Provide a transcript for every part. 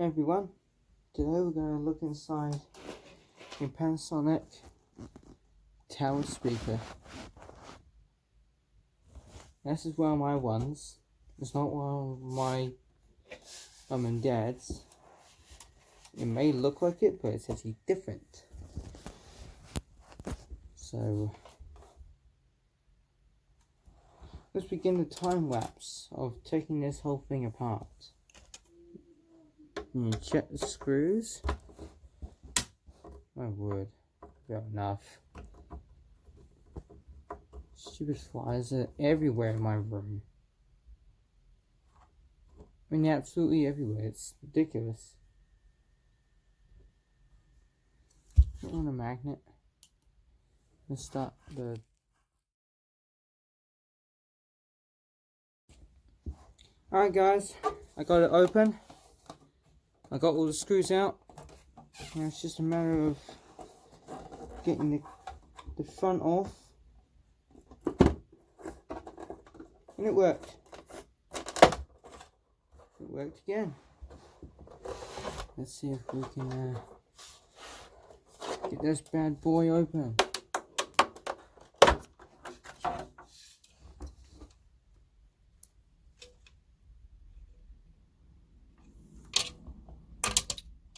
Hey everyone, today we're going to look inside a Panasonic tower speaker. This is one of my ones. It's not one of my mum and dad's. It may look like it, but it's actually different. So let's begin the time lapse of taking this whole thing apart. You check the screws. My word, about enough. Stupid flies are everywhere in my room. I mean, absolutely everywhere. It's ridiculous. Put on a magnet. Let's start the. Alright, guys, I got it open. I got all the screws out. Now it's just a matter of getting the front off. And it worked. It worked again. Let's see if we can get this bad boy open.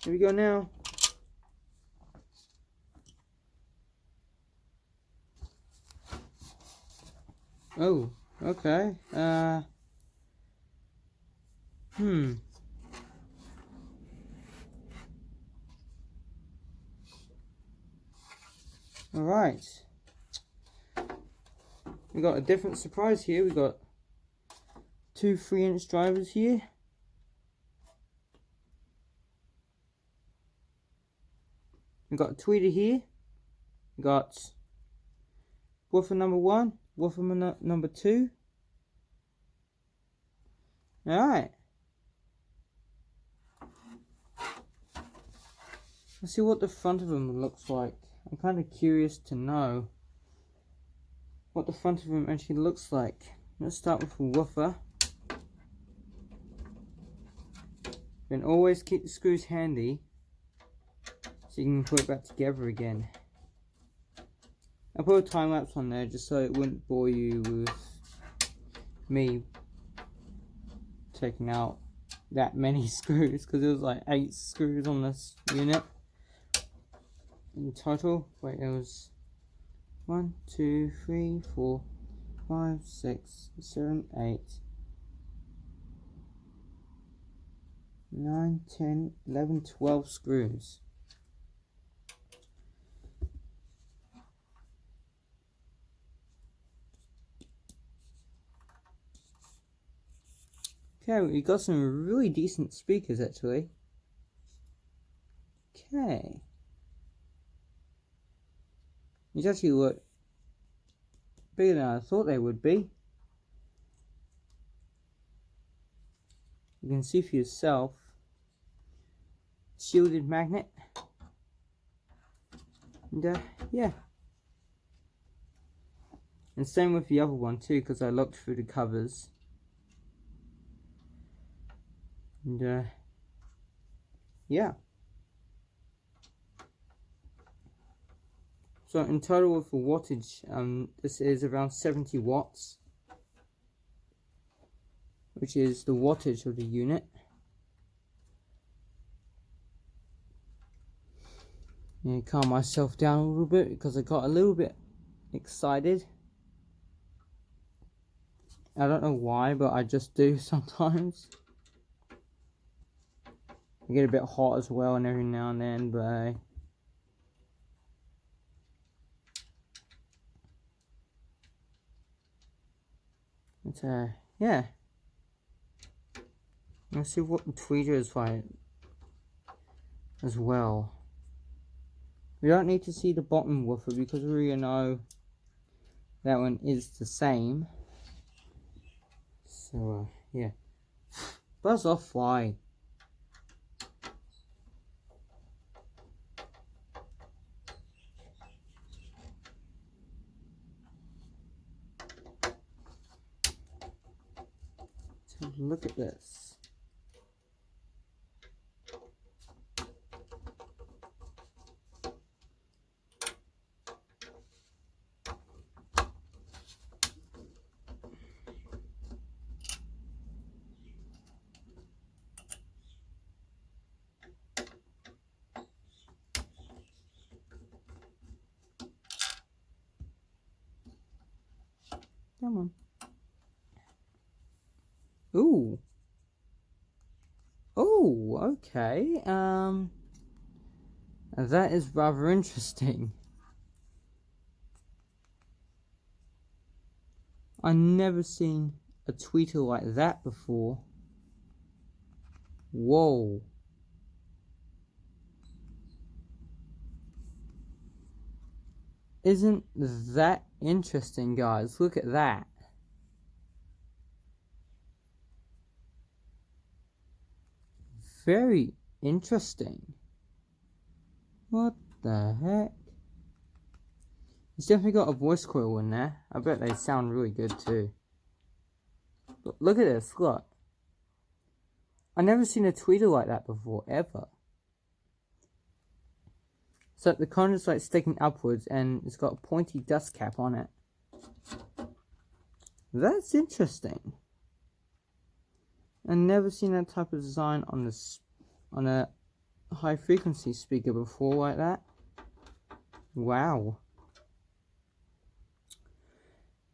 Here we go now. Oh, okay. Alright. We got a different surprise here. We got two 3-inch drivers here. We got a tweeter here. We got woofer number 1, woofer number 2. Alright. Let's see what the front of them looks like. I'm kind of curious to know what the front of them actually looks like. Let's start with a woofer. Then always keep the screws handy so you can put it back together again. I put a time lapse on there just so it wouldn't bore you with me taking out that many screws, because it was like 8 screws on this unit in total. Wait, it was 1, 2, 3, 4, 5, 6, 7, 8, 9, 10, 11, 12 screws. Okay, we got some really decent speakers actually. Okay. These actually look bigger than I thought they would be. You can see for yourself. Shielded magnet. And yeah. And same with the other one too, because I looked through the covers. And yeah. So in total with the wattage, this is around 70 watts, which is the wattage of the unit. Yeah, calm myself down a little bit because I got a little bit excited. I don't know why, but I just do sometimes. I get a bit hot as well and every now and then, but yeah. Let's see what the tweeter is like as well. We don't need to see the bottom woofer because we already know that one is the same. So yeah. Buzz off, fly. So look at this. Come on. Ooh. Oh, okay. That is rather interesting. I never seen a tweeter like that before. Whoa. Isn't that interesting, guys? Look at that. Very interesting. What the heck? It's definitely got a voice coil in there. I bet they sound really good too. Look at this, look. I've never seen a tweeter like that before, ever. So the cone is like sticking upwards and it's got a pointy dust cap on it. That's interesting. I've never seen that type of design on a high frequency speaker before like that. Wow.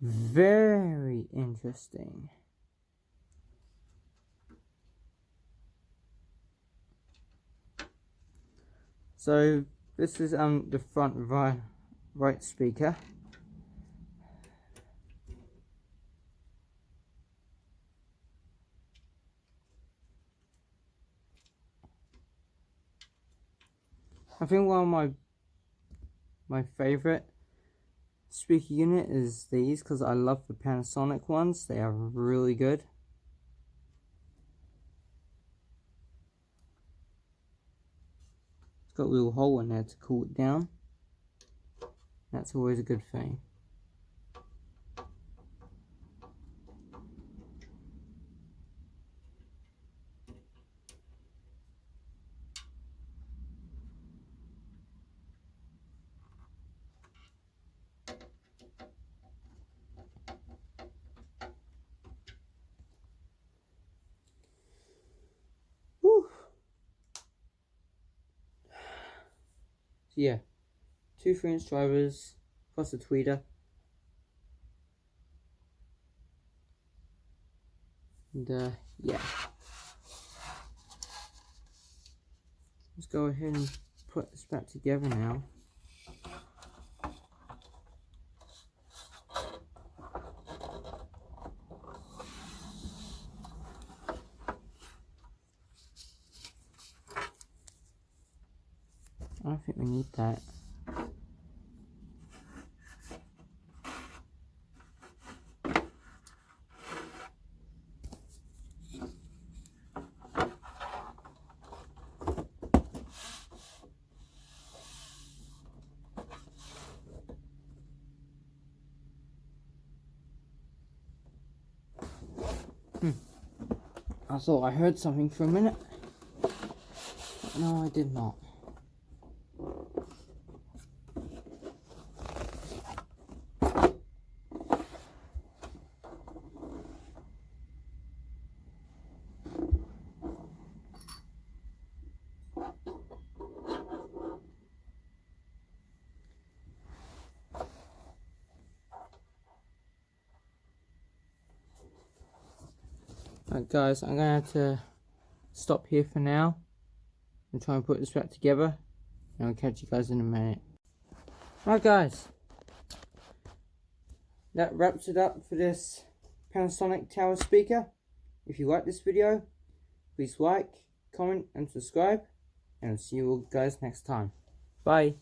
Very interesting. So this is the front right speaker. I think one of my favorite speaker unit is these because I love the Panasonic ones. They are really good. It's got a little hole in there to cool it down. That's always a good thing. So yeah, 2 3-inch drivers plus a tweeter. And yeah. Let's go ahead and put this back together now. I don't think we need that. I thought I heard something for a minute. But no, I did not. Alright guys, I'm gonna have to stop here for now and try and put this back together, and I'll catch you guys in a minute. Alright guys, that wraps it up for this Panasonic tower speaker. If you like this video, please like, comment and subscribe, and I'll see you all guys next time. Bye.